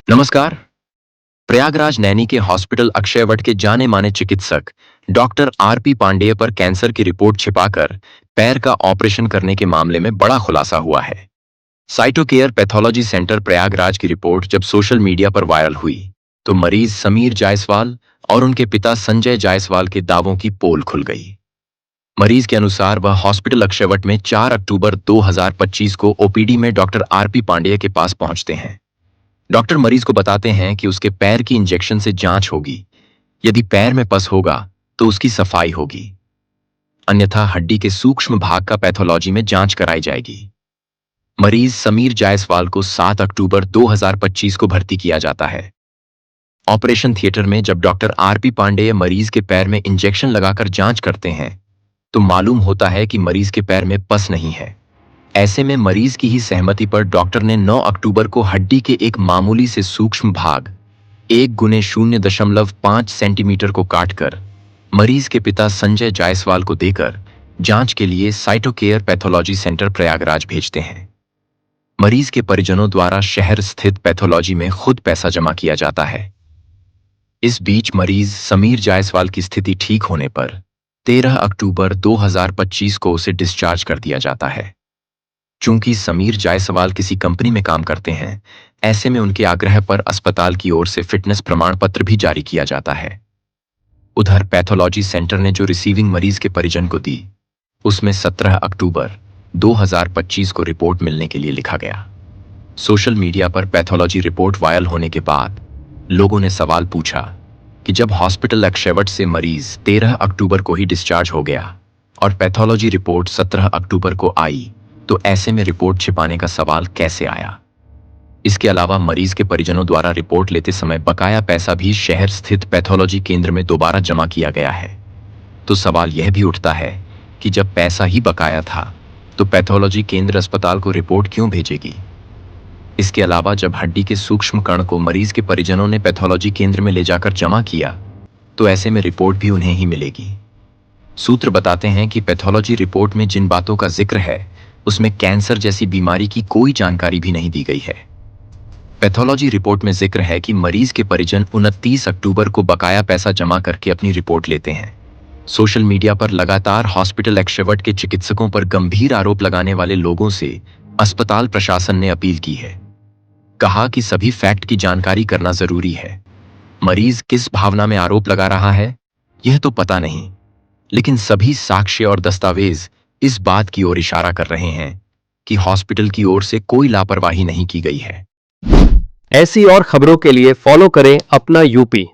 नमस्कार। प्रयागराज नैनी के हॉस्पिटल अक्षयवट के जाने माने चिकित्सक डॉक्टर आरपी पांडेय पर कैंसर की रिपोर्ट छिपाकर पैर का ऑपरेशन करने के मामले में बड़ा खुलासा हुआ है। साइटोकेयर पैथोलॉजी सेंटर प्रयागराज की रिपोर्ट जब सोशल मीडिया पर वायरल हुई तो मरीज समीर जायसवाल और उनके पिता संजय जायसवाल के दावों की पोल खुल गई। मरीज के अनुसार वह हॉस्पिटल अक्षयवट में 4 अक्टूबर 2025 को ओपीडी में डॉक्टर आरपी पांडेय के पास पहुंचते हैं। डॉक्टर मरीज को बताते हैं कि उसके पैर की इंजेक्शन से जांच होगी। यदि पैर में पस होगा तो उसकी सफाई होगी, अन्यथा हड्डी के सूक्ष्म भाग का पैथोलॉजी में जांच कराई जाएगी। मरीज समीर जायसवाल को 7 अक्टूबर 2025 को भर्ती किया जाता है। ऑपरेशन थिएटर में जब डॉक्टर आरपी पांडेय मरीज के पैर में इंजेक्शन लगाकर जांच करते हैं तो मालूम होता है कि मरीज के पैर में पस नहीं है। ऐसे में मरीज की ही सहमति पर डॉक्टर ने 9 अक्टूबर को हड्डी के एक मामूली से सूक्ष्म भाग 1x0.5 सेंटीमीटर को काटकर मरीज के पिता संजय जायसवाल को देकर जांच के लिए साइटोकेयर पैथोलॉजी सेंटर प्रयागराज भेजते हैं। मरीज के परिजनों द्वारा शहर स्थित पैथोलॉजी में खुद पैसा जमा किया जाता है। इस बीच मरीज समीर जायसवाल की स्थिति ठीक होने पर 13 अक्टूबर 2025 को उसे डिस्चार्ज कर दिया जाता है। चूंकि समीर जायसवाल किसी कंपनी में काम करते हैं, ऐसे में उनके आग्रह पर अस्पताल की ओर से फिटनेस प्रमाण पत्र भी जारी किया जाता है। उधर पैथोलॉजी सेंटर ने जो रिसीविंग मरीज के परिजन को दी, उसमें 17 अक्टूबर 2025 को रिपोर्ट मिलने के लिए लिखा गया। सोशल मीडिया पर पैथोलॉजी रिपोर्ट वायरल होने के बाद लोगों ने सवाल पूछा कि जब हॉस्पिटल अक्षयवट से मरीज 13 अक्टूबर को ही डिस्चार्ज हो गया और पैथोलॉजी रिपोर्ट 17 अक्टूबर को आई, तो ऐसे में रिपोर्ट छिपाने का सवाल कैसे आया। इसके अलावा मरीज के परिजनों द्वारा रिपोर्ट लेते समय बकाया पैसा भी शहर स्थित पैथोलॉजी केंद्र में दोबारा जमा किया गया है। तो सवाल यह भी उठता है कि जब पैसा ही बकाया था तो पैथोलॉजी केंद्र अस्पताल को रिपोर्ट क्यों भेजेगी। इसके अलावा जब हड्डी के सूक्ष्म कण को मरीज के परिजनों ने पैथोलॉजी केंद्र में ले जाकर जमा किया तो ऐसे में रिपोर्ट भी उन्हें ही मिलेगी। सूत्र बताते हैं कि पैथोलॉजी रिपोर्ट में जिन बातों का जिक्र है उसमें कैंसर जैसी बीमारी की कोई जानकारी भी नहीं दी गई है। पैथोलॉजी रिपोर्ट में जिक्र है कि मरीज के परिजन 29 अक्टूबर को बकाया पैसा जमा करके अपनी रिपोर्ट लेते हैं। सोशल मीडिया पर लगातार हॉस्पिटल अक्षयवट के चिकित्सकों पर गंभीर आरोप लगाने वाले लोगों से अस्पताल प्रशासन ने अपील की है। कहा कि सभी फैक्ट की जानकारी करना जरूरी है। मरीज किस भावना में आरोप लगा रहा है यह तो पता नहीं, लेकिन सभी साक्ष्य और दस्तावेज इस बात की ओर इशारा कर रहे हैं कि हॉस्पिटल की ओर से कोई लापरवाही नहीं की गई है। ऐसी और खबरों के लिए फॉलो करें अपना यूपी।